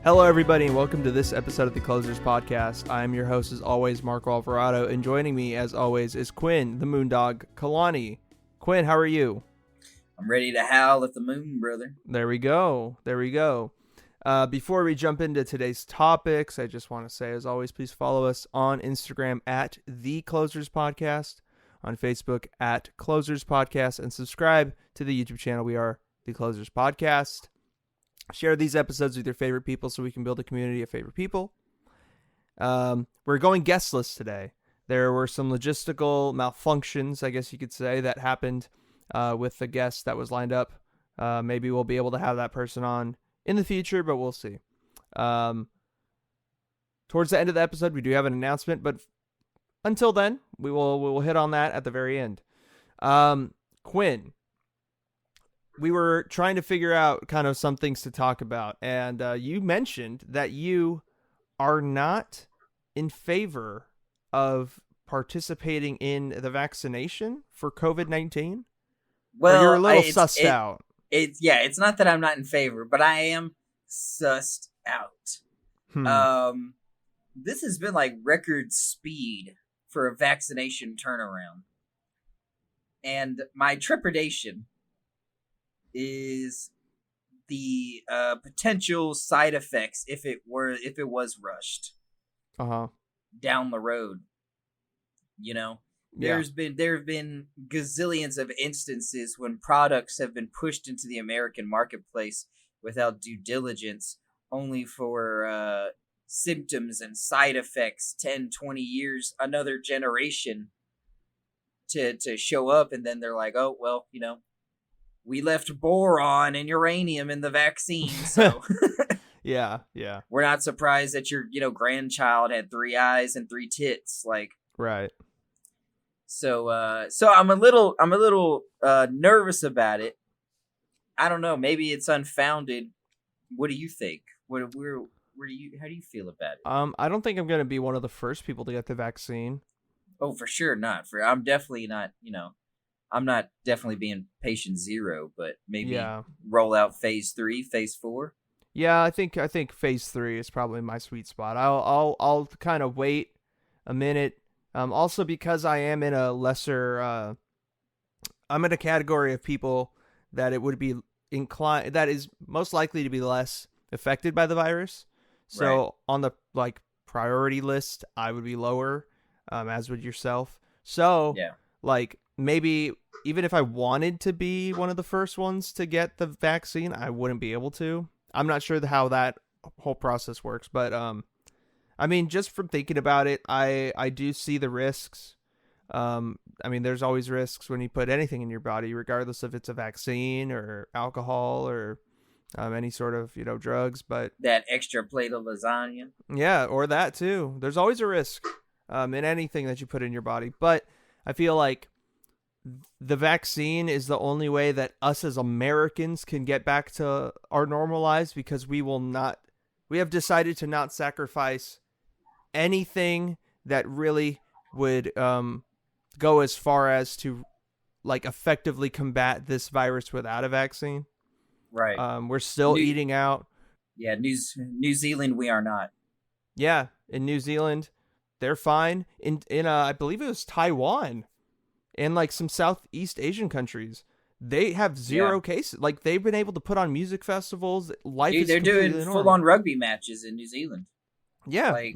Hello, everybody, and welcome to this episode of the Closers Podcast. I am your host, as always, Marco Alvarado, and joining me, as always, is Quinn, the Moondog Kalani. Quinn, how are you? I'm ready to howl at the moon, brother. There we go. Before we jump into today's topics, I just want to say, as always, please follow us on Instagram at The Closers Podcast, on Facebook at Closers Podcast, and subscribe to the YouTube channel. We are The Closers Podcast. Share these episodes with your favorite people so we can build a community of favorite people. We're going guestless today. There were some logistical malfunctions, I guess you could say, that happened with the guest that was lined up. Maybe we'll be able to have that person on in the future, but we'll see. Towards the end of the episode, we do have an announcement, but until then, we will hit on that at the very end. Quinn, we were trying to figure out kind of some things to talk about, and you mentioned that you are not in favor of participating in the vaccination for COVID-19. Well, you're a little sussed out. It's not that I'm not in favor, but I am sussed out. This has been like record speed for a vaccination turnaround, and my trepidation is the potential side effects if it was rushed down the road. You know, there have been gazillions of instances when products have been pushed into the American marketplace without due diligence, only for symptoms and side effects 10, 20 years, another generation to show up, and then they're like, oh well, you know, we left boron and uranium in the vaccine, so yeah. We're not surprised that your, grandchild had 3 eyes and 3 tits, like, right. So I'm a little nervous about it. I don't know. Maybe it's unfounded. What do you think? How do you feel about it? I don't think I'm going to be one of the first people to get the vaccine. Oh, for sure not. I'm definitely not. I'm not definitely being patient zero, but maybe roll out phase 3, phase 4. Yeah, I think phase 3 is probably my sweet spot. I'll kind of wait a minute. Also because I am in a lesser, I'm in a category of people that it would be inclined, that is most likely to be less affected by the virus. So on the priority list, I would be lower, as would yourself. So maybe even if I wanted to be one of the first ones to get the vaccine, I wouldn't be able to. I'm not sure how that whole process works, but I mean, just from thinking about it, I do see the risks. I mean, there's always risks when you put anything in your body, regardless if it's a vaccine or alcohol or any sort of, drugs. But that extra plate of lasagna. Yeah, or that too. There's always a risk in anything that you put in your body. But I feel like the vaccine is the only way that us as Americans can get back to our normal lives, because we have decided to not sacrifice anything that really would go as far as to effectively combat this virus without a vaccine. Right. We're still eating out. Yeah, New Zealand, we are not. Yeah, in New Zealand, they're fine. In I believe it was Taiwan and some Southeast Asian countries, they have zero cases. They've been able to put on music festivals. They're doing full-on rugby matches in New Zealand. Yeah,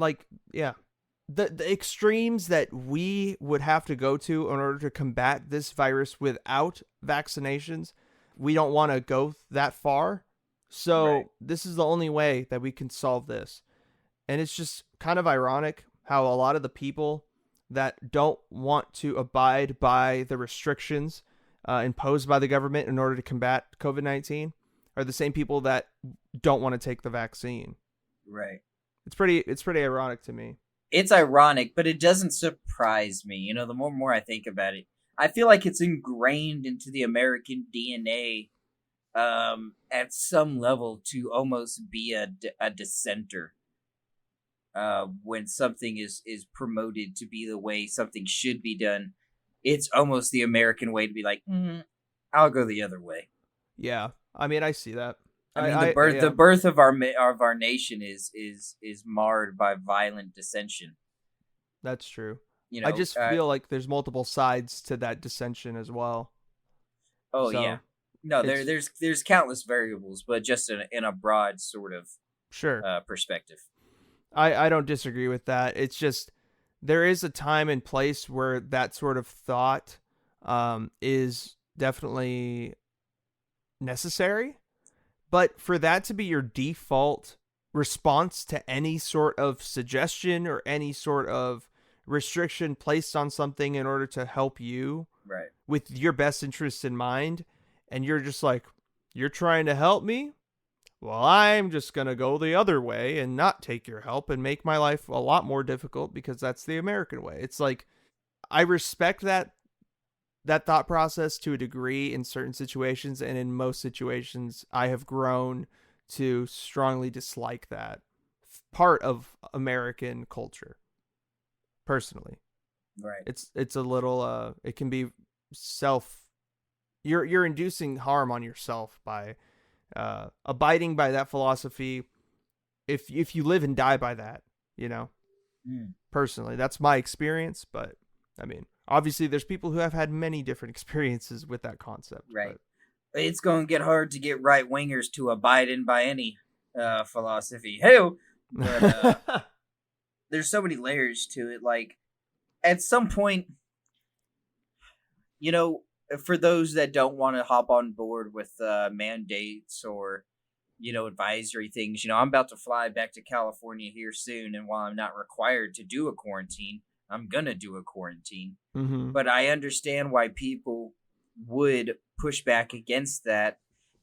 the extremes that we would have to go to in order to combat this virus without vaccinations, we don't want to go that far. So this is the only way that we can solve this. And it's just kind of ironic how a lot of the people that don't want to abide by the restrictions imposed by the government in order to combat COVID-19 are the same people that don't want to take the vaccine. Right. It's pretty ironic to me. It's ironic, but it doesn't surprise me. The more and more I think about it, I feel like it's ingrained into the American DNA at some level to almost be a dissenter. When something is promoted to be the way something should be done, it's almost the American way to be like, I'll go the other way. Yeah, I mean, I see that. I mean, the yeah, birth of our nation is marred by violent dissension. that's true. You I know, just feel like there's multiple sides to that dissension as well. oh yeah, So no, it's there's countless variables, but just in a broad sort of sure. perspective. I don't disagree with that. It's just there is a time and place where that sort of thought is definitely necessary. But for that to be your default response to any sort of suggestion or any sort of restriction placed on something in order to help you Right. with your best interests in mind, and you're just like, you're trying to help me? Well, I'm just going to go the other way and not take your help and make my life a lot more difficult because that's the American way. It's like, I respect that thought process to a degree in certain situations, and in most situations I have grown to strongly dislike that part of American culture personally. Right. It's a little it can be self you're inducing harm on yourself by abiding by that philosophy if you live and die by that, you know. Personally, that's my experience, but I mean, obviously there's people who have had many different experiences with that concept. Right. It's going to get hard to get right wingers to abide in by any philosophy. Hell, but there's so many layers to it. Like, at some point, you know, for those that don't want to hop on board with mandates or, you know, advisory things, you know, I'm about to fly back to California here soon, and while I'm not required to do a quarantine, I'm gonna do a quarantine. Mm-hmm. But I understand why people would push back against that,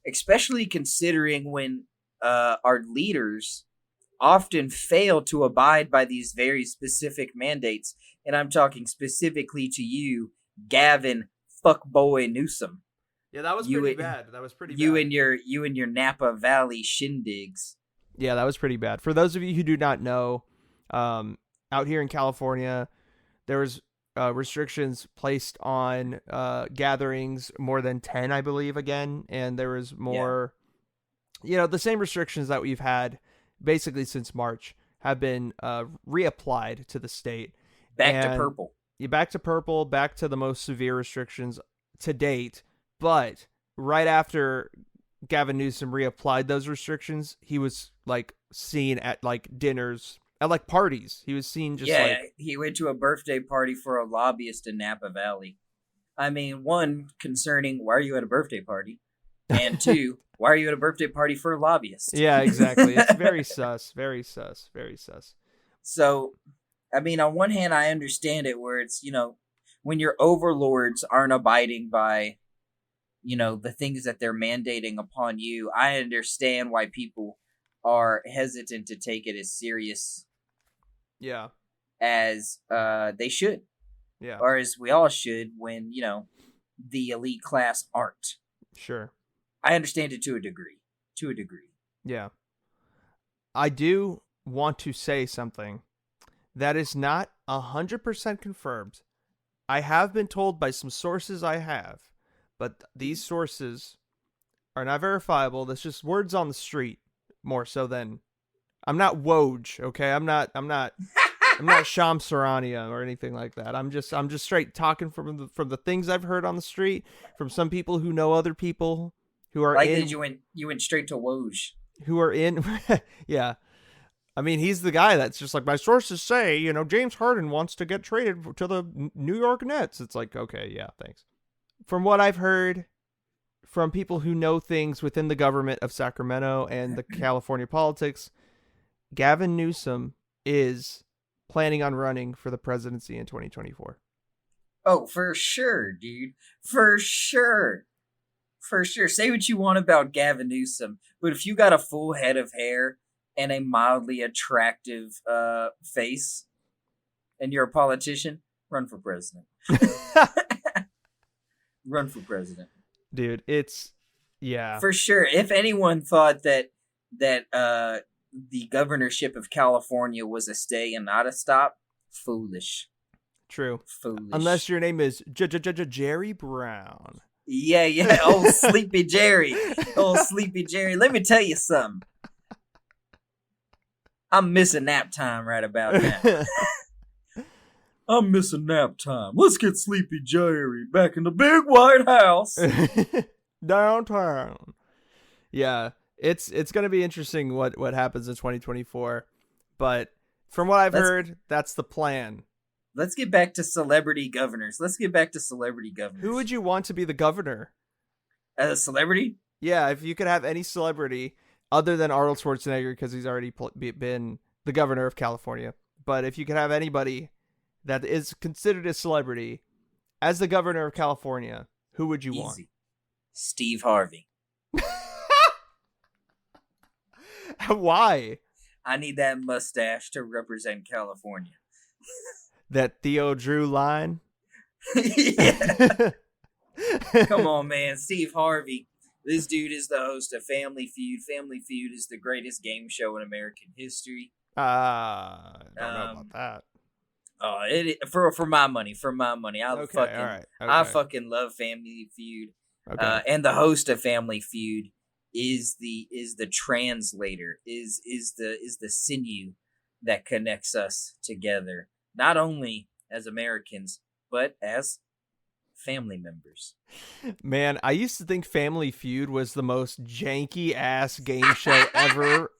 especially considering when our leaders often fail to abide by these very specific mandates. And I'm talking specifically to you, Gavin Fuckboy Newsom. Yeah, that was pretty bad. That was pretty bad. You and your Napa Valley shindigs. Yeah, that was pretty bad. For those of you who do not know, out here in California, there was restrictions placed on gatherings more than 10, I believe, again, and there was more, you know, the same restrictions that we've had basically since March have been reapplied to the state. Back to purple. Yeah, back to purple, back to the most severe restrictions to date. But right after Gavin Newsom reapplied those restrictions, he was like seen at like dinners, at like parties. He was seen just he went to a birthday party for a lobbyist in Napa Valley. I mean, one, concerning, why are you at a birthday party? And two, why are you at a birthday party for a lobbyist? Yeah, exactly. It's very sus, very sus, very sus. So, I mean, on one hand, I understand it where it's, you know, when your overlords aren't abiding by, you know, the things that they're mandating upon you, I understand why people are hesitant to take it as serious as they should. Yeah. Or as we all should when, you know, the elite class aren't. Sure. I understand it to a degree. To a degree. Yeah. I do want to say something that is not 100% confirmed. I have been told by some sources I have, but these sources are not verifiable. That's just words on the street more so than I'm not Woj, okay? I'm not Sham Sarania or anything like that. I'm just straight talking from the things I've heard on the street from some people who know other people who are like in, that you went straight to Woj. Who are in yeah. I mean, he's the guy that's just like, my sources say, you know, James Harden wants to get traded to the New York Nets. It's like, okay, yeah, thanks. From what I've heard from people who know things within the government of Sacramento and the California politics, Gavin Newsom is planning on running for the presidency in 2024. Oh, for sure, dude. For sure. For sure. Say what you want about Gavin Newsom, but if you got a full head of hair and a mildly attractive face, and you're a politician, run for president. Run for president. Dude, it's, yeah. For sure. If anyone thought that the governorship of California was a stay and not a stop, foolish. True. Foolish. Unless your name is Jerry Brown. Yeah. Old Sleepy Jerry. Old Sleepy Jerry. Let me tell you something. I'm missing nap time right about now. I'm missing nap time. Let's get Sleepy Jerry back in the big white house. Downtown. Yeah, it's going to be interesting what happens in 2024. But from what I've heard, that's the plan. Let's get back to celebrity governors. Who would you want to be the governor? As a celebrity? Yeah, if you could have any celebrity other than Arnold Schwarzenegger, because he's already been the governor of California. But if you could have anybody that is considered a celebrity as the governor of California, who would you want? Steve Harvey. Why? I need that mustache to represent California. That Theo Drew line? Yeah. Come on, man. Steve Harvey. This dude is the host of Family Feud. Family Feud is the greatest game show in American history. I don't know about that. Oh, for my money. I fucking love Family Feud. Okay. And the host of Family Feud is the translator, is the sinew that connects us together, not only as Americans but as family members. Man, I used to think Family Feud was the most janky ass game show ever.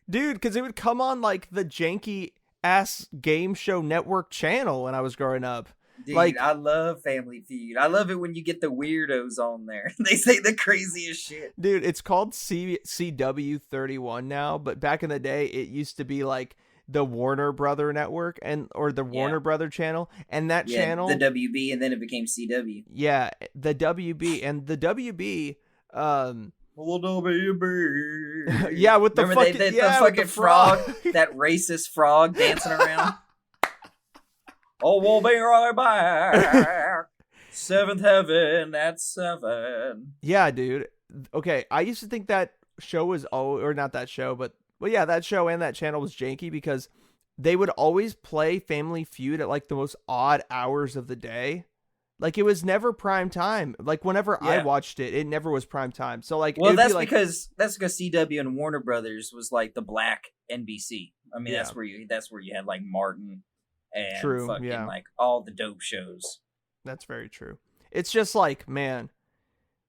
Dude, because it would come on like the janky ass game show network channel when I was growing up. Dude, like, I love Family Feud. I love it when you get the weirdos on there. They say the craziest shit. Dude, it's called CW 31 now, but back in the day, it used to be like the Warner Brother Network or the Warner Brother channel, and that channel, the WB, and then it became CW. Yeah, the WB, and the WB. WB. Yeah, with the Remember fucking, the fucking frog, that racist frog dancing around. Oh, we'll be right back. Seventh Heaven at 7. Yeah, dude. Okay, I used to think that show was or not that show, but well, yeah, that show and that channel was janky because they would always play Family Feud at like the most odd hours of the day. Like, it was never prime time. Like, whenever I watched it, it never was prime time. So like, well, that's because CW and Warner Brothers was like the black NBC. I mean, that's where you had like Martin and like all the dope shows. That's very true. It's just like, man,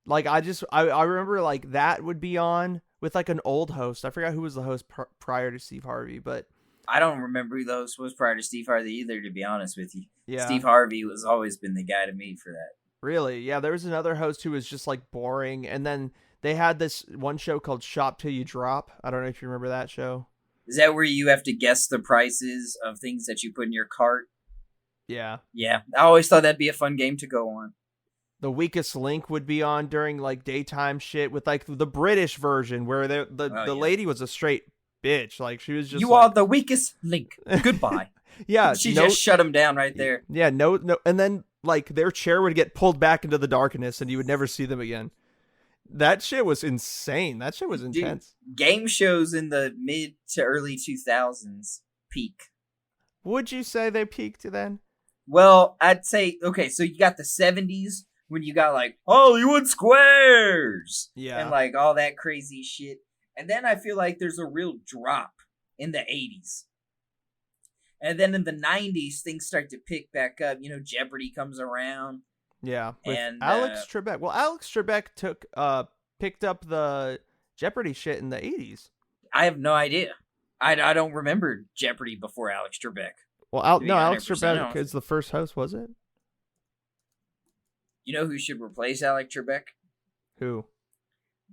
like I remember like that would be on with like an old host. I forgot who was the host prior to Steve Harvey, but I don't remember who the host was prior to Steve Harvey either, to be honest with you. Yeah. Steve Harvey was always been the guy to me for that. Really? Yeah, there was another host who was just like boring, and then they had this one show called Shop Till You Drop. I don't know if you remember that show. Is that where you have to guess the prices of things that you put in your cart? Yeah. Yeah. I always thought that'd be a fun game to go on. The Weakest Link would be on during like daytime shit with like the British version where the lady was a straight bitch. Like, she was just you are the weakest link. Goodbye. Yeah. She just shut him down right there. Yeah. No. And then like their chair would get pulled back into the darkness and you would never see them again. That shit was insane. That shit was intense. Dude, game shows in the mid to early 2000s peak. Would you say they peaked then? Well, I'd say, okay, so you got the 70s when you got like Hollywood Squares. Yeah. And like all that crazy shit. And then I feel like there's a real drop in the 80s. And then in the 90s, things start to pick back up. You know, Jeopardy comes around. Yeah, with Alex Trebek. Well, Alex Trebek picked up the Jeopardy shit in the 80s. I have no idea. I don't remember Jeopardy before Alex Trebek. Well, Alex Trebek is the first host, was it? You know who should replace Alex Trebek? Who?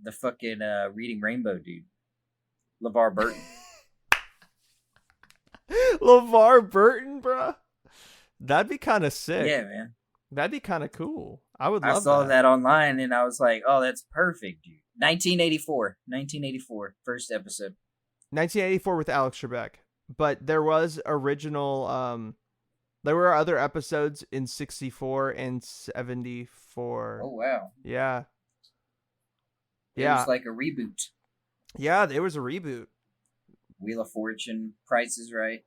The fucking Reading Rainbow dude. LeVar Burton. LeVar Burton, bro? That'd be kind of sick. Yeah, man. That'd be kind of cool. I would love that. I saw that online and I was like, oh, that's perfect, dude. 1984, first episode. 1984 with Alex Trebek. But there was original, there were other episodes in 64 and 74. Oh, wow. Yeah. It was like a reboot. Yeah, it was a reboot. Wheel of Fortune, Price is Right.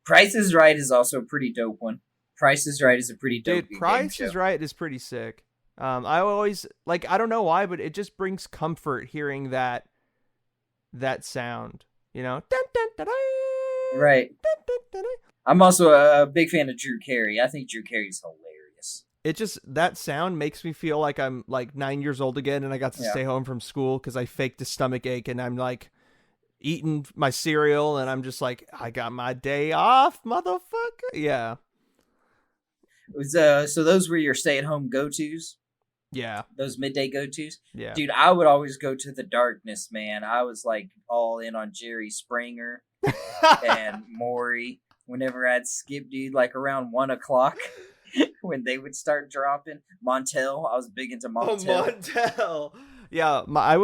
Price is Right is also a pretty dope one. Price is Right is a pretty dope Dude, Price is Right is pretty sick. I always like, I don't know why, but it just brings comfort hearing that sound. You know, dun, dun, dun, dun, Right. dun, dun, dun, dun. I'm also a big fan of Drew Carey. I think Drew Carey's hilarious. It just, that sound makes me feel like I'm like 9 years old again, and I got to stay home from school because I faked a stomach ache, and I'm like eating my cereal, and I'm just like, I got my day off, motherfucker. Yeah. It was, so those were your stay-at-home go-tos? Yeah. Those midday go-tos? Yeah. Dude, I would always go to the darkness, man. I was like all in on Jerry Springer and Maury. Whenever I'd skip, dude, like around 1 o'clock when they would start dropping. Montel, I was big into Montel. Oh, Montel. Yeah, I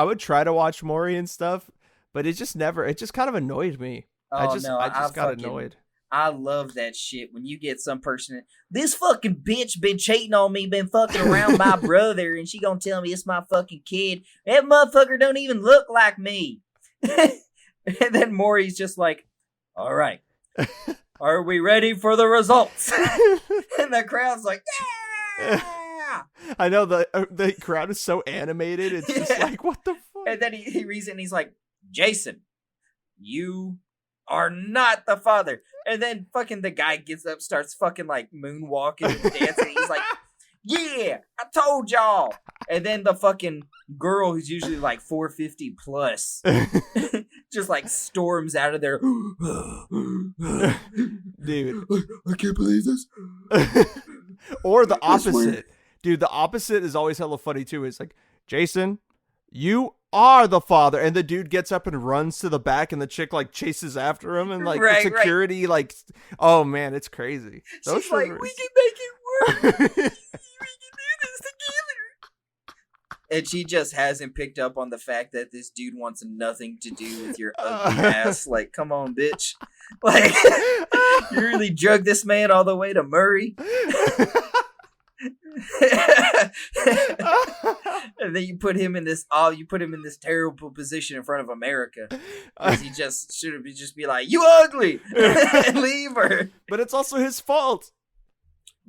would try to watch Maury and stuff, but it just kind of annoyed me. Oh, I just got fucking annoyed. I love that shit when you get some person, this fucking bitch been cheating on me, been fucking around my brother, and she gonna tell me it's my fucking kid. That motherfucker don't even look like me. And then Maury's just like, all right, are we ready for the results? And the crowd's like, yeah! I know the crowd is so animated. It's just like, what the fuck? And then he reads it and he's like, Jason, you are not the father. And then fucking the guy gets up, starts fucking like moonwalking and dancing. He's like, yeah, I told y'all. And then the fucking girl, who's usually like 450 plus, just like storms out of there. Dude, I can't believe this. Or the opposite. Dude, the opposite is always hella funny too. It's like, Jason, you are the father. And the dude gets up and runs to the back, and the chick like chases after him, and like the security, like, oh man, it's crazy. She's like, we can make it work. We can do this together. And she just hasn't picked up on the fact that this dude wants nothing to do with your ugly ass. Like, come on, bitch. Like, you really drug this man all the way to Murray? And then you put him in this terrible position in front of America, because he just should just be like, you ugly, and leave her. But it's also his fault,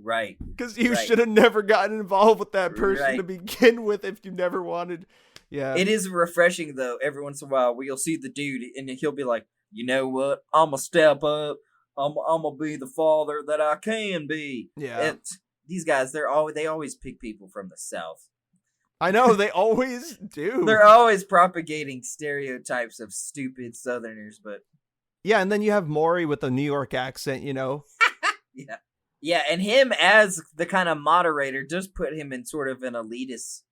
right? Because you should have never gotten involved with that person to begin with if you never wanted. Yeah, it is refreshing though. Every once in a while, where you'll see the dude and he'll be like, you know what, I'm gonna step up, I'm gonna be the father that I can be. Yeah. These guys, they always pick people from the South. I know, they always do. They're always propagating stereotypes of stupid Southerners, but yeah, and then you have Maury with a New York accent, you know. yeah, and him as the kind of moderator just put him in sort of an elitist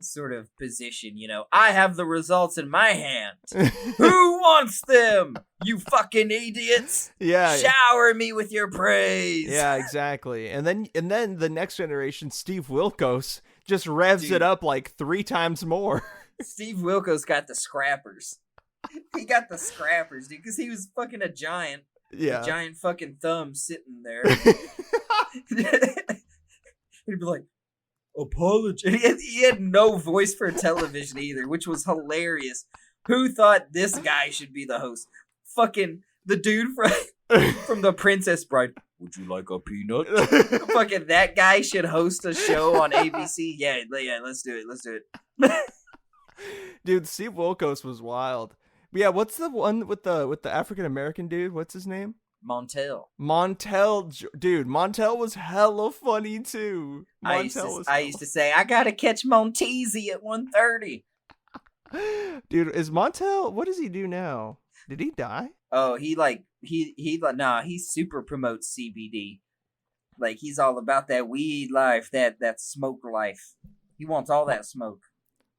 sort of position, you know. I have the results in my hand. Who wants them? You fucking idiots. Yeah. Shower me with your praise. Yeah, exactly. And then the next generation, Steve Wilkos, just revs it up like 3 times more. Steve Wilkos got the scrappers. He got the scrappers, dude, because he was fucking a giant. Yeah. A giant fucking thumb sitting there. He'd be like, apology. He had no voice for television either, which was hilarious. Who thought this guy should be the host? Fucking the dude from The Princess Bride. Would you like a peanut? Fucking that guy should host a show on ABC. Yeah, let's do it. Dude, Steve Wilkos was wild. But yeah, what's the one with the African American dude? What's his name? Montel, dude, Montel was hella funny too. I used to say, I gotta catch Monteezy at 1:30. Dude, is Montel, what does he do now? Did he die? Oh, he super promotes CBD. Like, he's all about that weed life, that smoke life. He wants all that smoke.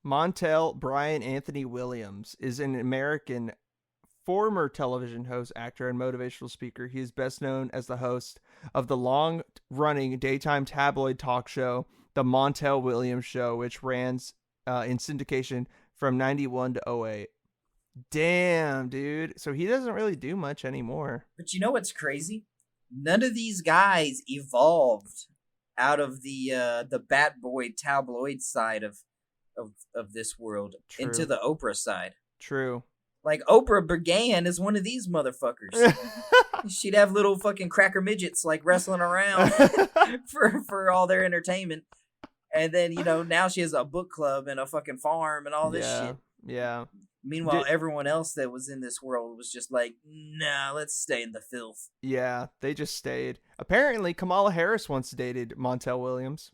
Montel Brian Anthony Williams is an American former television host, actor, and motivational speaker. He is best known as the host of the long-running daytime tabloid talk show, The Montel Williams Show, which ran in syndication from 91 to 08. Damn, dude. So he doesn't really do much anymore. But you know what's crazy? None of these guys evolved out of the Bat Boy tabloid side of this world. True. Into the Oprah side. True. Like, Oprah began as one of these motherfuckers. She'd have little fucking cracker midgets, like, wrestling around for all their entertainment. And then, now she has a book club and a fucking farm and all this shit. Yeah. Meanwhile, everyone else that was in this world was just like, nah, let's stay in the filth. Yeah, they just stayed. Apparently, Kamala Harris once dated Montel Williams.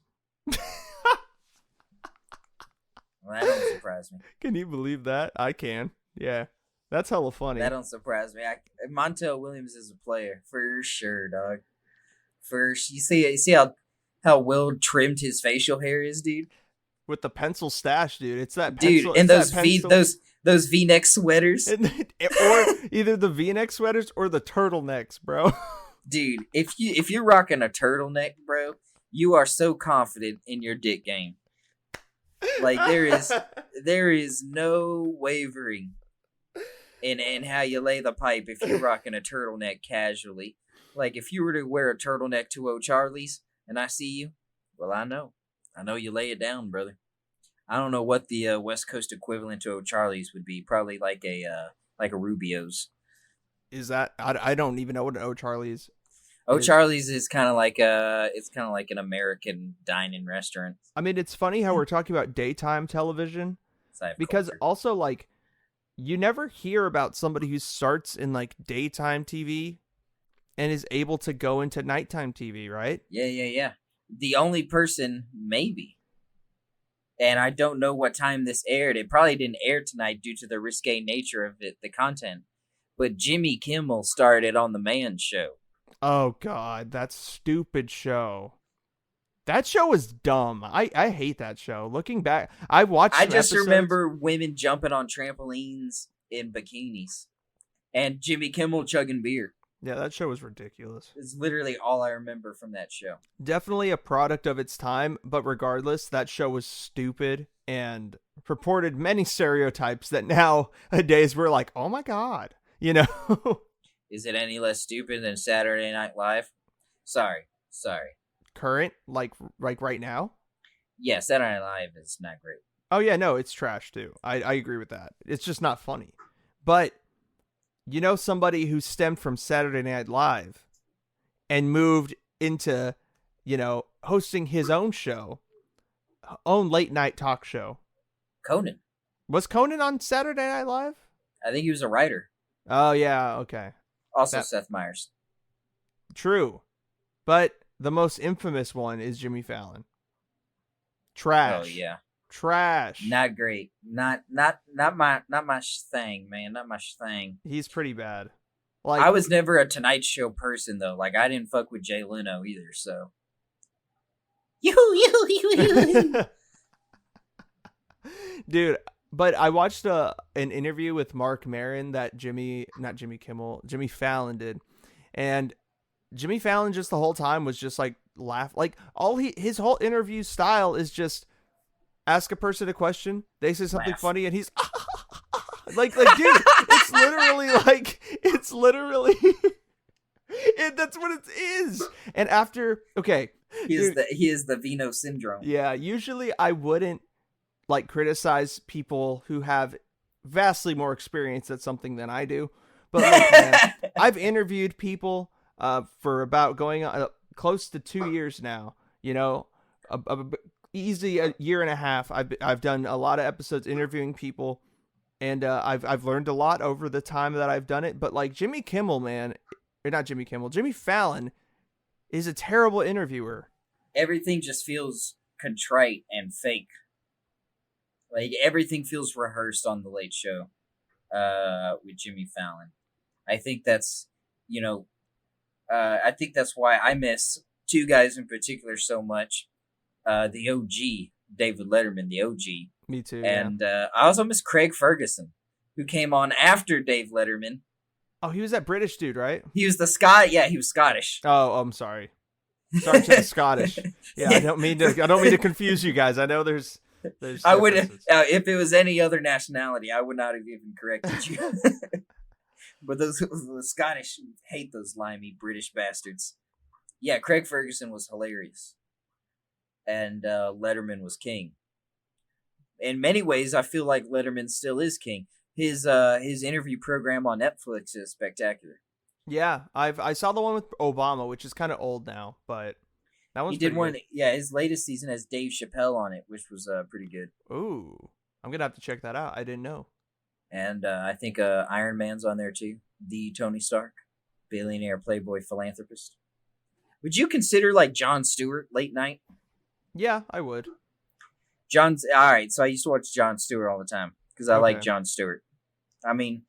Well, that don't surprise me. Can you believe that? I can. Yeah. That's hella funny. That don't surprise me. Montel Williams is a player for sure, dog. You see how well trimmed his facial hair is, dude. With the pencil stash, dude. It's that pencil, dude. And those V-neck sweaters, or either the V-neck sweaters or the turtlenecks, bro. Dude, if you're rocking a turtleneck, bro, you are so confident in your dick game. Like there is no wavering in how you lay the pipe if you're rocking a turtleneck casually. Like if you were to wear a turtleneck to O'Charlie's and I see you, well, I know you lay it down, brother. I don't know what the West Coast equivalent to O'Charlie's would be. Probably like a Rubio's. Is that I don't even know what an O'Charlie's. O'Charlie's is kind of like an American dining restaurant. I mean, it's funny how we're talking about daytime television because also like you never hear about somebody who starts in like daytime TV and is able to go into nighttime TV, right? Yeah. The only person, maybe, and I don't know what time this aired. It probably didn't air tonight due to the risque nature of it, the content. But Jimmy Kimmel started on The Man Show. Oh, God, that stupid show. That show was dumb. I hate that show. Looking back, I just remember women jumping on trampolines in bikinis and Jimmy Kimmel chugging beer. Yeah, that show was ridiculous. It's literally all I remember from that show. Definitely a product of its time, but regardless, that show was stupid and purported many stereotypes that nowadays we're like, oh my God, you know? Is it any less stupid than Saturday Night Live? Sorry. Current, like right now? Yeah, Saturday Night Live is not great. Oh yeah, no, it's trash too. I agree with that. It's just not funny. But you know somebody who stemmed from Saturday Night Live and moved into, hosting his own show, own late night talk show. Conan. Was Conan on Saturday Night Live? I think he was a writer. Oh yeah, okay. Also Seth Meyers. True. But the most infamous one is Jimmy Fallon. Trash. Oh yeah. Trash. Not great. Not my thing, man. Not my thing. He's pretty bad. Like I was never a Tonight Show person though. Like I didn't fuck with Jay Leno either. So. Dude, but I watched an interview with Mark Maron that Jimmy Fallon did, and Jimmy Fallon just the whole time was just like laugh, like his whole interview style is just ask a person a question, they say something funny, and he's like dude, it's literally that's what it is. And after he is the Vino syndrome. Yeah, usually I wouldn't like criticize people who have vastly more experience at something than I do, but like, man, I've interviewed people for about going on close to 2 years now. Easy a year and a half. I've done a lot of episodes interviewing people, and I've learned a lot over the time that I've done it. But like Jimmy Fallon is a terrible interviewer. Everything just feels contrite and fake. Like everything feels rehearsed on the Late Show with Jimmy Fallon. I think that's why I miss two guys in particular so much. The OG, David Letterman, the OG. Me too. And I also miss Craig Ferguson, who came on after Dave Letterman. Oh, he was that British dude, right? He was the Scot. Yeah, he was Scottish. Oh, I'm sorry. Sorry to the Scottish. Yeah, I don't mean to confuse you guys. I know there's I would if it was any other nationality, I would not have even corrected you. But the Scottish hate those limey British bastards. Yeah, Craig Ferguson was hilarious. And Letterman was king. In many ways, I feel like Letterman still is king. His interview program on Netflix is spectacular. Yeah, I saw the one with Obama, which is kind of old now, but That one's He did pretty one. good. Yeah, his latest season has Dave Chappelle on it, which was pretty good. Ooh, I'm gonna have to check that out. I didn't know. And I think Iron Man's on there too. The Tony Stark, billionaire, playboy, philanthropist. Would you consider like Jon Stewart late night? Yeah, I would. John's all right. So I used to watch Jon Stewart all the time because I like Okay. Jon Stewart. I mean,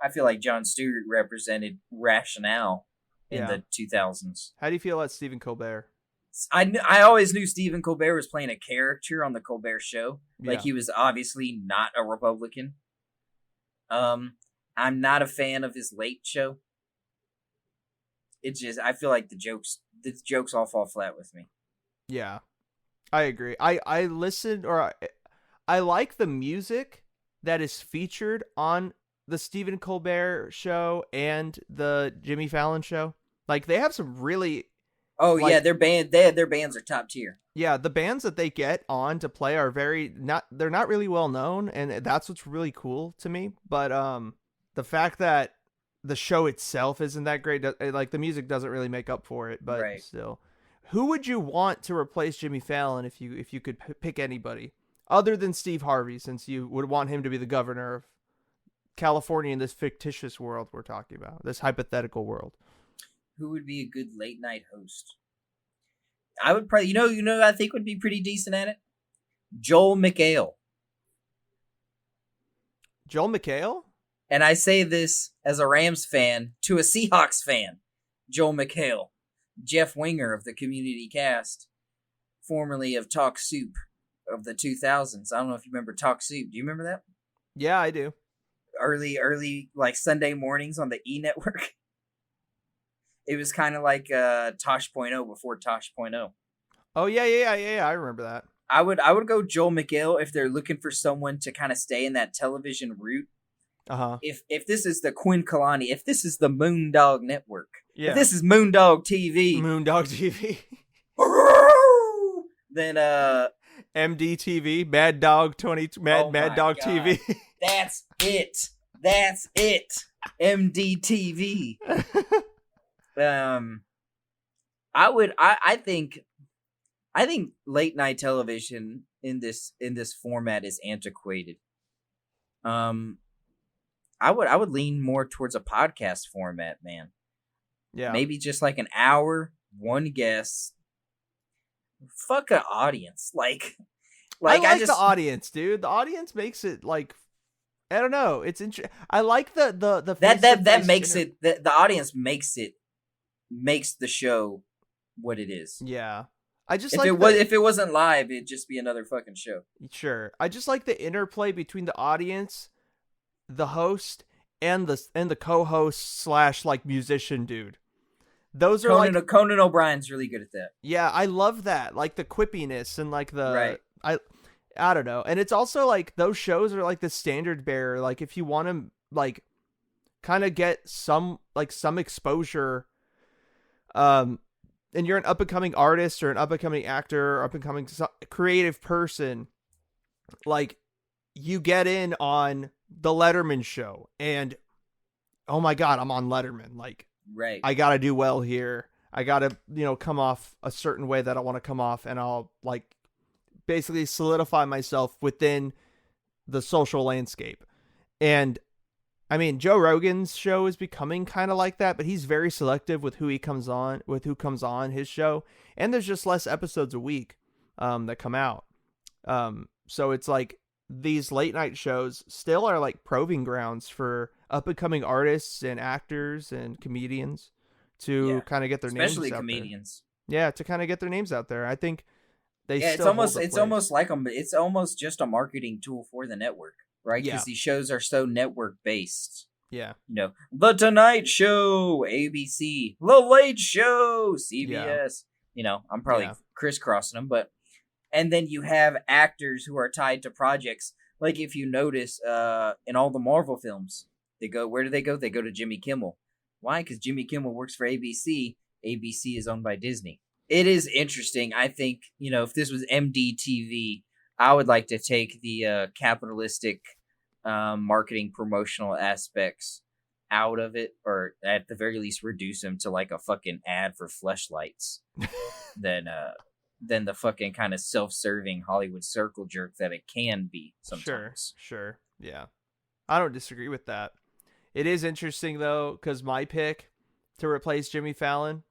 I feel like Jon Stewart represented rationale in Yeah. the 2000s. How do you feel about Stephen Colbert? I always knew Stephen Colbert was playing a character on the Colbert Show. Like Yeah. he was obviously not a Republican. I'm not a fan of his late show. It's just I feel like the jokes all fall flat with me. Yeah. I agree. I listen or I like the music that is featured on the Stephen Colbert show and the Jimmy Fallon show. Like they have some really Oh like, yeah, their bands are top tier. yeah, the bands that they get on to play are they're not really well known, and that's what's really cool to me. But the fact that the show itself isn't that great, like the music doesn't really make up for it, but Right. still. Who would you want to replace Jimmy Fallon if you could pick anybody other than Steve Harvey, since you would want him to be the governor of California in this fictitious world we're talking about, this hypothetical world? Who would be a good late night host? I would probably I think would be pretty decent at it. Joel McHale. Joel McHale? And I say this as a Rams fan to a Seahawks fan. Joel McHale. Jeff Winger of the Community Cast, formerly of Talk Soup of the 2000s. I don't know if you remember Talk Soup. Do you remember that? Yeah, I do. Early like Sunday mornings on the E Network. It was kind of like Tosh.0 before Tosh.0. Oh yeah. I remember that. I would go Joel McHale if they're looking for someone to kind of stay in that television route. Uh-huh. If this is the Quinn Kalani, if this is the Moondog Network, Yeah. if this is Moondog TV, Moondog TV. then MDTV, Mad Dog 20 Mad Mad Dog God. TV. That's it. That's it. MDTV. I think late night television in this format is antiquated. I would lean more towards a podcast format, man. Yeah. Maybe just like an hour, one guest. Fuck an audience. Like I like the audience, dude. The audience makes it like I don't know. It's I like the that makes it the audience makes the show what it is. Yeah. I just if it wasn't live, it'd just be another fucking show. Sure. I just like the interplay between the audience, the host, and the co-host / like musician dude. Those are Conan O'Brien's really good at that. Yeah, I love that. Like the quippiness and like the right. I don't know. And it's also like those shows are like the standard bearer. Like if you want to like kind of get some exposure, and you're an up and coming artist or an up and coming actor or up and coming creative person, like you get in on the Letterman show and oh my God, I'm on Letterman. Like, right. I got to do well here. I got to, come off a certain way that I want to come off. And I'll like basically solidify myself within the social landscape. And I mean, Joe Rogan's show is becoming kind of like that, but he's very selective with who comes on his show. And there's just less episodes a week, that come out. So it's like these late night shows still are like proving grounds for up and coming artists and actors and comedians to kind of get their names out there. Especially comedians. Yeah, to kind of get their names out there. I think it's almost just a marketing tool for the network, right? Because these shows are so network based. Yeah. The Tonight Show, ABC, The Late Show, CBS. I'm probably crisscrossing them, but and then you have actors who are tied to projects. Like if you notice, in all the Marvel films, where do they go? They go to Jimmy Kimmel. Why? Because Jimmy Kimmel works for ABC. ABC is owned by Disney. It is interesting. I think, if this was MDTV, I would like to take the capitalistic marketing promotional aspects out of it, or at the very least reduce them to like a fucking ad for Fleshlights. than the fucking kind of self-serving Hollywood circle jerk that it can be sometimes. Sure. Yeah. I don't disagree with that. It is interesting, though, because my pick to replace Jimmy Fallon,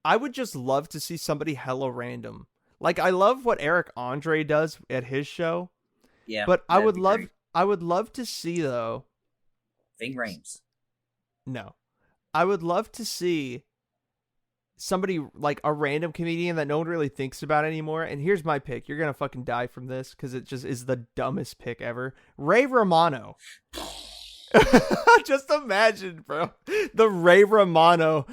I would just love to see somebody hella random. Like, I love what Eric Andre does at his show. Yeah, but I would love to see, though. Ving Rhames. No. I would love to see somebody, like a random comedian that no one really thinks about anymore. And here's my pick. You're going to fucking die from this because it just is the dumbest pick ever. Ray Romano. Just imagine, bro. The Ray Romano.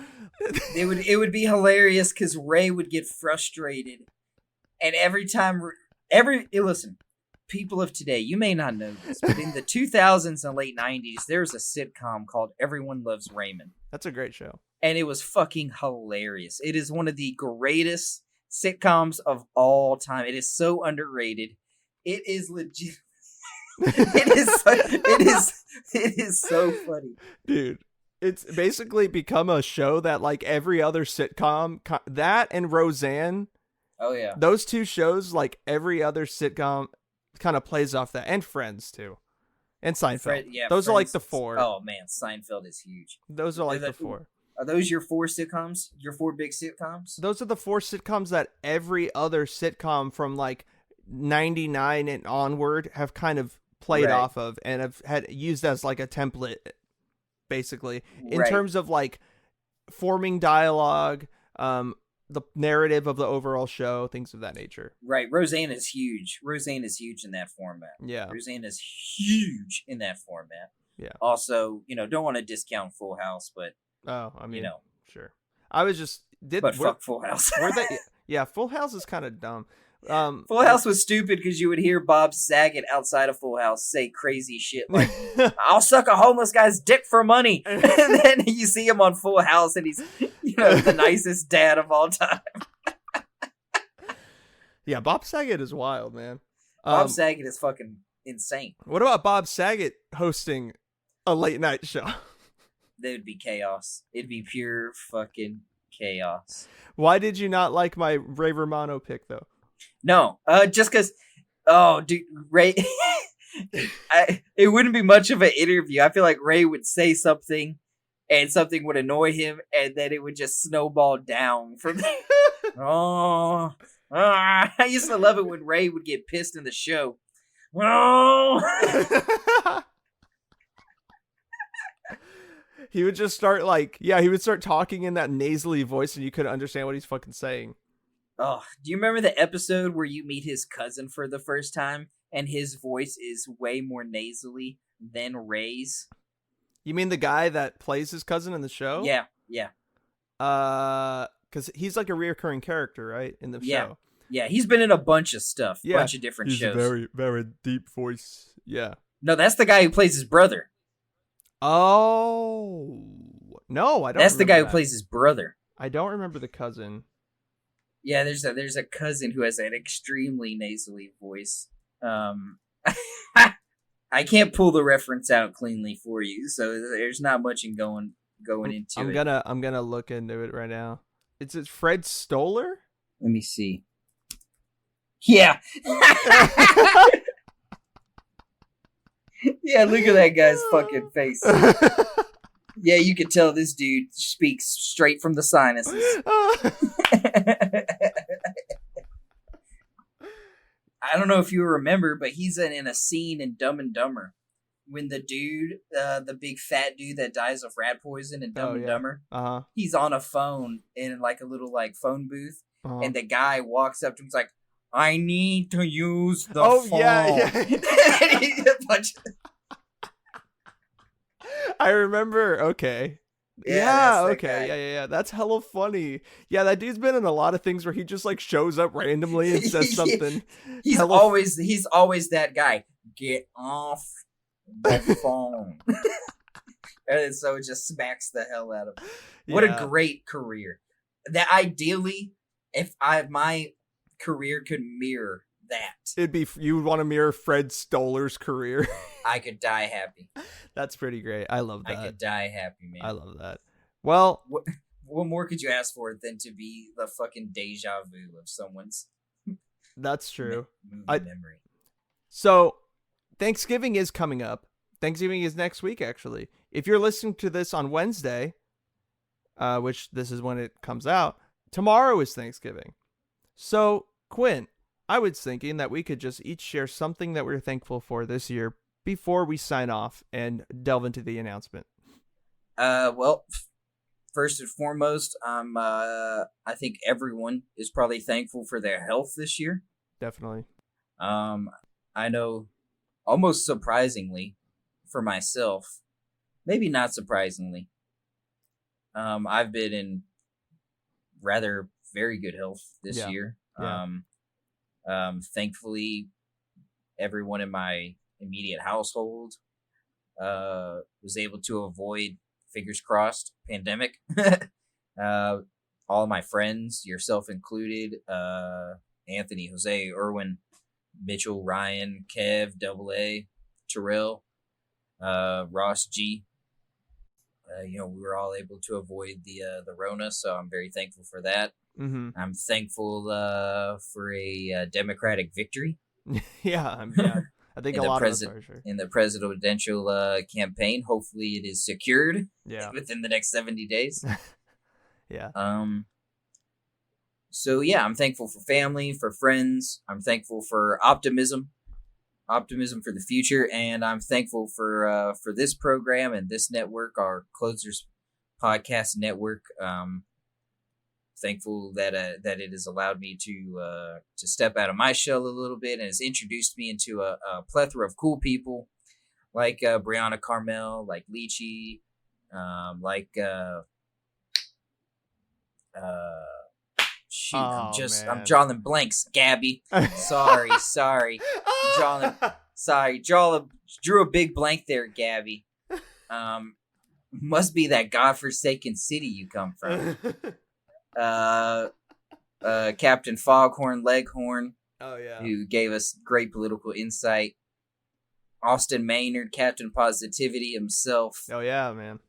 It would be hilarious because Ray would get frustrated. And every time... Listen, people of today, you may not know this, but in the 2000s and late 90s, there was a sitcom called Everyone Loves Raymond. That's a great show. And it was fucking hilarious. It is one of the greatest sitcoms of all time. It is so underrated. It is legit. It is so funny. Dude, it's basically become a show that, like every other sitcom, that and Roseanne. Oh, yeah. Those two shows, like every other sitcom, kind of plays off that. And Friends, too. And Seinfeld. Those Friends, are like the four. Oh, man. Seinfeld is huge. Those are like the four. Are those your four sitcoms? Your four big sitcoms? Those are the four sitcoms that every other sitcom from like 99 and onward have kind of played off of and have had used as like a template, basically, in terms of like forming dialogue, the narrative of the overall show, things of that nature. Right. Roseanne is huge. Roseanne is huge in that format. Yeah. Roseanne is huge in that format. Yeah. Also, don't want to discount Full House, but I mean, sure. I was just fuck Full House. Yeah, Full House is kind of dumb. Full House was stupid because you would hear Bob Saget outside of Full House say crazy shit like, I'll suck a homeless guy's dick for money. And then you see him on Full House and he's, the nicest dad of all time. Yeah, Bob Saget is wild, man. Bob Saget is fucking insane. What about Bob Saget hosting a late night show? That would be chaos. It'd be pure fucking chaos. Why did you not like my Ray Romano pick, though? No, just because, dude, Ray, it wouldn't be much of an interview. I feel like Ray would say something and something would annoy him and then it would just snowball down from there. I used to love it when Ray would get pissed in the show. He would just start talking in that nasally voice and you couldn't understand what he's fucking saying. Oh, do you remember the episode where you meet his cousin for the first time and his voice is way more nasally than Ray's? You mean the guy that plays his cousin in the show? Yeah. Because he's like a reoccurring character, right, in the show? Yeah, he's been in a bunch of stuff, bunch of different shows. He's a very, very deep voice. Yeah. No, that's the guy who plays his brother. Oh no, I don't. That's the guy who plays his brother. I don't remember the cousin. Yeah, there's a cousin who has an extremely nasally voice. I can't pull the reference out cleanly for you, so there's not much in going into it. I'm gonna look into it right now. It's Fred Stoller? Let me see. Yeah. Yeah, look at that guy's fucking face. Yeah, you can tell this dude speaks straight from the sinuses. I don't know if you remember, but he's in a scene in Dumb and Dumber when the dude, the big fat dude that dies of rat poison in Dumb and Dumber, he's on a phone in like a little like phone booth, and the guy walks up to him, he's like, "I need to use the phone." I remember. Okay. Yeah, okay. Yeah. That's hella funny. Yeah, that dude's been in a lot of things where he just like shows up randomly and says something. He's always that guy. Get off the phone. And so it just smacks the hell out of him. What a great career. That ideally, if my career could mirror that, you would want to mirror Fred Stoller's career. I could die happy. That's pretty great. I love that. I could die happy, man. I love that. Well, what more could you ask for than to be the fucking deja vu of someone's That's true. movie I memory? So Thanksgiving is coming up. Thanksgiving is next week, actually. If you're listening to this on Wednesday, which this is when it comes out, tomorrow is Thanksgiving. So, Quinn, I was thinking that we could just each share something that we're thankful for this year before we sign off and delve into the announcement. Well, first and foremost, I think everyone is probably thankful for their health this year. Definitely. I know, almost surprisingly, for myself, maybe not surprisingly, I've been in rather very good health this year. Yeah. Thankfully, everyone in my immediate household was able to avoid, fingers crossed, pandemic. All of my friends, yourself included, Anthony, Jose, Irwin, Mitchell, Ryan, Kev, Double A, Terrell, Ross G. We were all able to avoid the Rona, so I'm very thankful for that. Mm-hmm. I'm thankful for a Democratic victory. Yeah. I think a lot of us are, sure. In the presidential campaign. Hopefully, it is secured. Yeah. Within the next 70 days. Yeah. So yeah, I'm thankful for family, for friends. I'm thankful for optimism for the future, and I'm thankful for this program and this network, our Closers Podcast Network. Thankful that it has allowed me to step out of my shell a little bit and has introduced me into a plethora of cool people like Brianna Carmel, like Lychee, like shoot, I'm drawing blanks, Gabby. Sorry. Drew a big blank there, Gabby. Must be that godforsaken city you come from. Captain Foghorn Leghorn. Oh yeah. Who gave us great political insight. Austin Maynard, Captain Positivity himself. Oh yeah, man.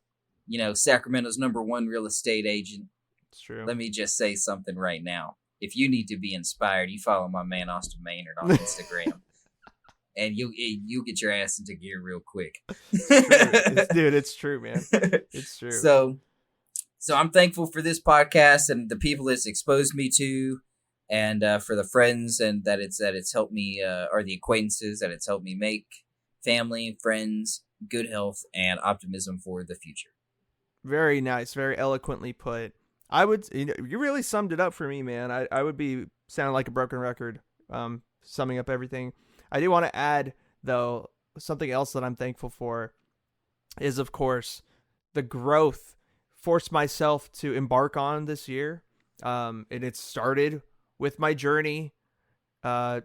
Sacramento's #1 real estate agent. It's true. Let me just say something right now. If you need to be inspired, you follow my man Austin Maynard on Instagram. And you get your ass into gear real quick. Dude, it's true, man. It's true. So I'm thankful for this podcast and the people it's exposed me to, and for the friends and that it's helped me, or the acquaintances that it's helped me make, family, friends, good health, and optimism for the future. Very nice, very eloquently put. You really summed it up for me, man. I would be sounding like a broken record, summing up everything. I do want to add, though, something else that I'm thankful for is, of course, the growth forced myself to embark on this year. And it started with my journey to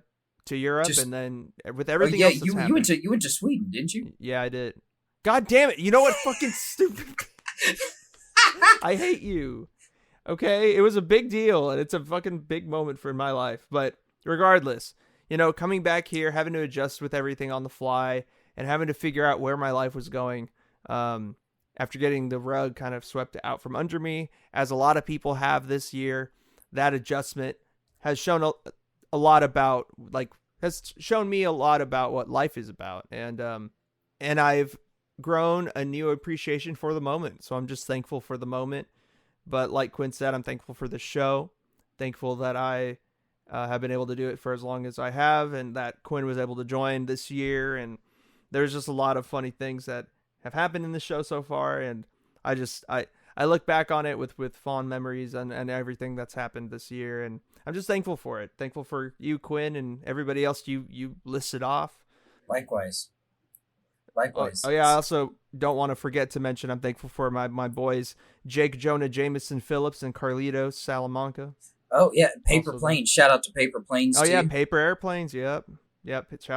Europe, and then with everything else that's happened. You went to Sweden, didn't you? Yeah, I did. God damn it. You know what? Fucking stupid. I hate you. Okay? It was a big deal, and it's a fucking big moment for my life. But regardless, coming back here, having to adjust with everything on the fly, and having to figure out where my life was going, after getting the rug kind of swept out from under me, as a lot of people have this year, that adjustment has shown a lot about, has shown me a lot about what life is about. And I've grown a new appreciation for the moment. So I'm just thankful for the moment. But like Quinn said, I'm thankful for the show. Thankful that I have been able to do it for as long as I have, and that Quinn was able to join this year. And there's just a lot of funny things that have happened in the show so far. And I look back on it with fond memories and everything that's happened this year. And I'm just thankful for it. Thankful for you, Quinn, and everybody else you listed off. Likewise. Oh yeah, I also don't want to forget to mention I'm thankful for my boys, Jake Jonah Jameson Phillips and Carlitos Salamanca. Oh yeah, Paper Planes. Shout out to Paper Planes. Oh too. Yeah, Paper Airplanes. Yep. Shout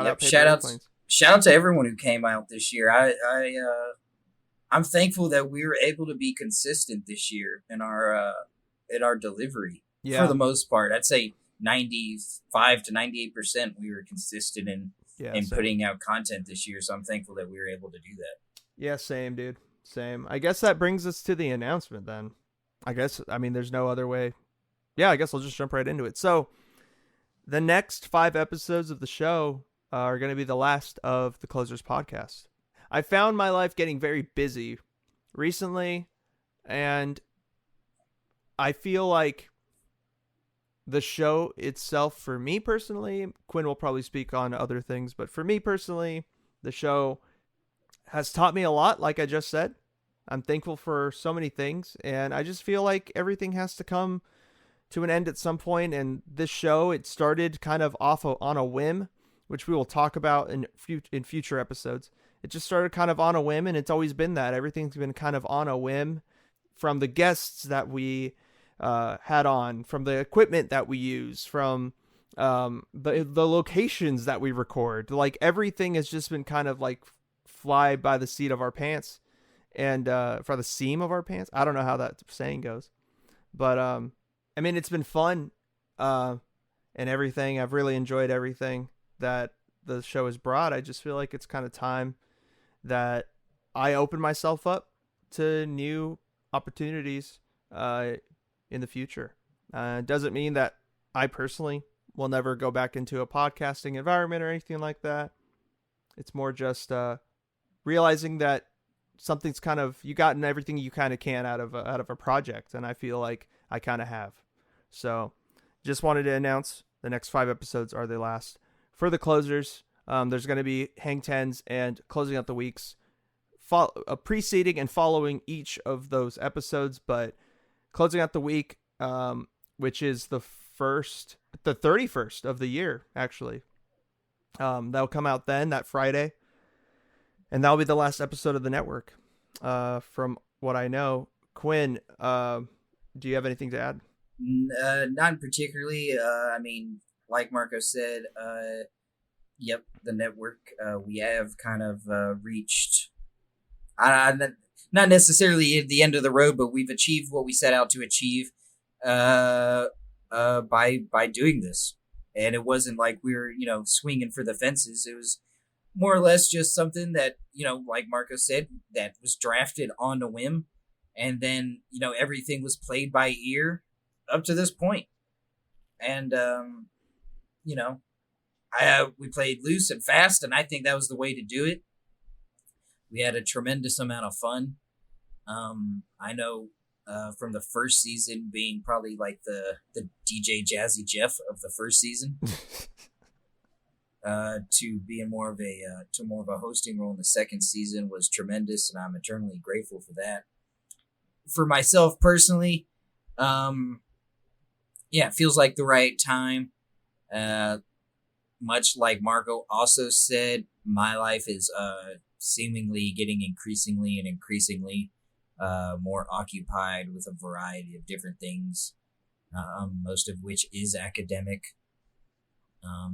out Paper Airplanes. Shout out to everyone who came out this year. I'm thankful that we were able to be consistent this year in our delivery. Yeah. For the most part, I'd say 95 to 98% we were consistent in putting out content this year. So I'm thankful that we were able to do that. Yeah, same, dude. Same. I guess that brings us to the announcement then. I mean, there's no other way. Yeah, I guess I'll just jump right into it. So, the next 5 episodes of the show are going to be the last of the Closers podcast. I found my life getting very busy recently, and I feel like the show itself, for me personally, Quinn will probably speak on other things, but for me personally, the show has taught me a lot, like I just said. I'm thankful for so many things, and I just feel like everything has to come to an end at some point. And this show, it started kind of on a whim, which we will talk about in future episodes. It just started kind of on a whim, and it's always been that. Everything's been kind of on a whim, from the guests that we had on, from the equipment that we use, from the locations that we record. Like, everything has just been kind of like fly by the seat of our pants, and for the seam of our pants. I don't know how that saying goes, but I mean, it's been fun, and everything. I've really enjoyed everything that the show has brought. I just feel like it's kind of time that I open myself up to new opportunities in the future. It doesn't mean that I personally will never go back into a podcasting environment or anything like that. It's more just realizing that something's kind of, you gotten everything you kind of can out of a project, and I feel like I kind of have. So just wanted to announce the next 5 episodes are the last for the Closers. There's going to be Hang Tens and Closing Out the Weeks preceding and following each of those episodes, but Closing Out the Week, which is the 31st of the year, actually. That'll come out then, that Friday, and that'll be the last episode of the network, from what I know. Quinn, do you have anything to add? Not particularly. I mean, like Marco said, yep, the network, we have kind of reached, not necessarily at the end of the road, but we've achieved what we set out to achieve by doing this. And it wasn't like we were, swinging for the fences. It was more or less just something that, like Marco said, that was drafted on a whim. And then, everything was played by ear up to this point. And, we played loose and fast, and I think that was the way to do it. We had a tremendous amount of fun. I know from the first season being probably like the DJ Jazzy Jeff of the first season, to being more of a hosting role in the second season was tremendous, and I'm eternally grateful for that. For myself personally, it feels like the right time. Much like Marco also said, my life is seemingly getting increasingly more occupied with a variety of different things, most of which is academic.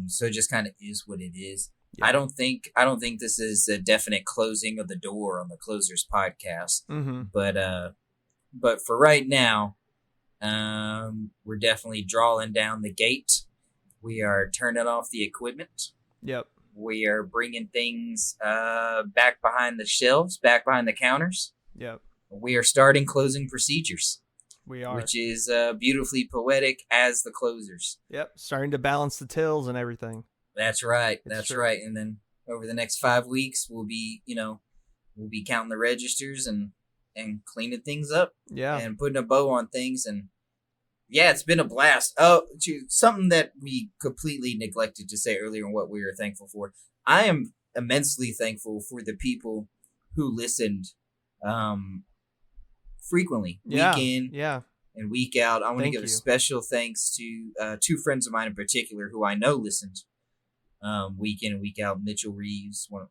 So it just kind of is what it is. Yeah. I don't think this is a definite closing of the door on the Closers podcast. Mm-hmm. But for right now, we're definitely drawing down the gate. We are turning off the equipment. Yep. We are bringing things back behind the shelves, back behind the counters. Yep. We are starting closing procedures. We are. Which is beautifully poetic as the Closers. Yep. Starting to balance the tills and everything. That's right. That's right. And then over the next 5 weeks, we'll be counting the registers and cleaning things up. Yeah. And putting a bow on things. And yeah, it's been a blast. Oh, something that we completely neglected to say earlier and what we were thankful for. I am immensely thankful for the people who listened frequently, week in and week out. I want to give a special thanks to 2 friends of mine in particular who I know listened week in and week out. Mitchell Reeves, one of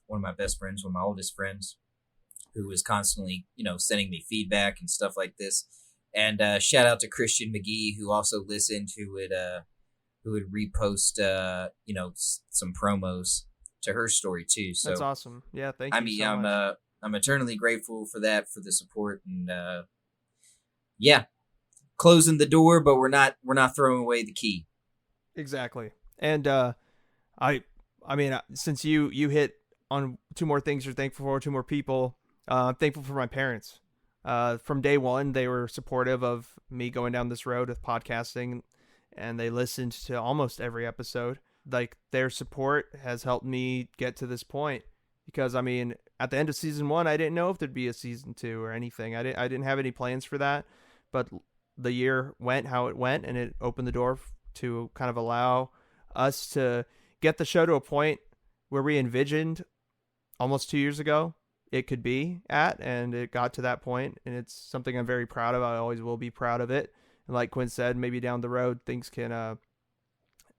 my best friends, one of my oldest friends, who was constantly sending me feedback and stuff like this. And shout out to Christian McGee, who also listened, who would repost some promos to her story too. So that's awesome. Yeah, thank you. So much. I'm eternally grateful for that, for the support, and closing the door, but we're not throwing away the key. Exactly. And I mean, since you hit on 2 more things you're thankful for, 2 more people, I'm thankful for my parents. From day one, they were supportive of me going down this road with podcasting, and they listened to almost every episode. Like, their support has helped me get to this point, because I mean, at the end of season 1, I didn't know if there'd be a season 2 or anything. I didn't have any plans for that, but the year went how it went, and it opened the door to kind of allow us to get the show to a point where we envisioned almost 2 years ago it could be at, and it got to that point, and it's something I'm very proud of. I always will be proud of it. And like Quinn said, maybe down the road things can,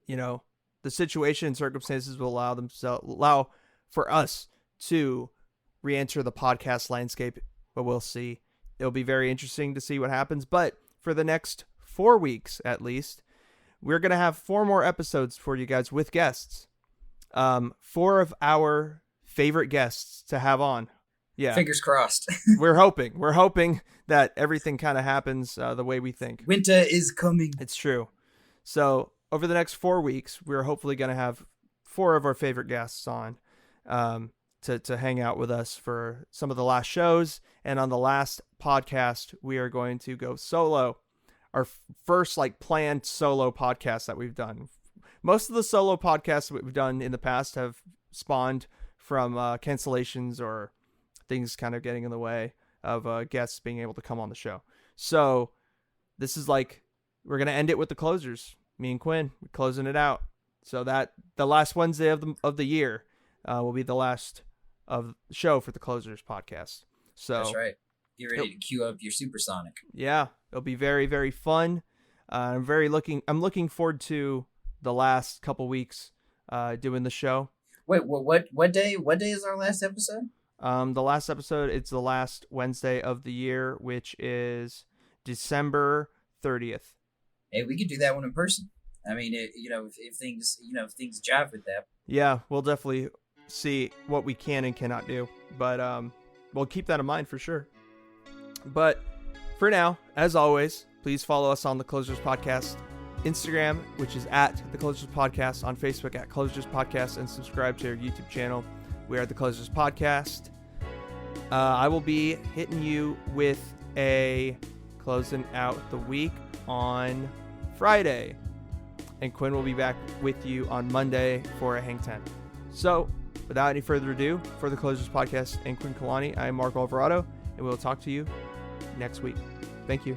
the situation and circumstances will allow for us to re-enter the podcast landscape, but we'll see. It'll be very interesting to see what happens. But for the next 4 weeks, at least, we're going to have 4 more episodes for you guys with guests. 4 of our favorite guests to have on. Yeah. Fingers crossed. We're hoping that everything kind of happens the way we think. Winter is coming. It's true. So over the next 4 weeks, we're hopefully going to have 4 of our favorite guests on to hang out with us for some of the last shows. And on the last podcast, we are going to go solo. Our first planned solo podcast that we've done. Most of the solo podcasts that we've done in the past have spawned from cancellations or things kind of getting in the way of guests being able to come on the show. So this is we're going to end it with the closers. Me and Quinn, we're closing it out. So that the last Wednesday of the year will be the last of the show for the Closers podcast. So that's right. Get ready to queue up your supersonic. Yeah, it'll be very, very fun. I'm looking forward to the last couple weeks doing the show. Wait, what day? What day is our last episode? The last episode, it's the last Wednesday of the year, which is December 30th. Hey, we could do that one in person. I mean, if things jive with that. Yeah, we'll definitely see what we can and cannot do, but we'll keep that in mind for sure. But for now, as always, please follow us on the Closers Podcast Instagram, which is at the Closers Podcast, on Facebook at Closers Podcast, and subscribe to our YouTube channel. We are the Closers Podcast. I will be hitting you with a closing out the week on Friday, and Quinn will be back with you on Monday for a Hang 10. So, without any further ado, for the Closers Podcast and Quinn Kalani, I am Mark Alvarado, and we'll talk to you next week. Thank you.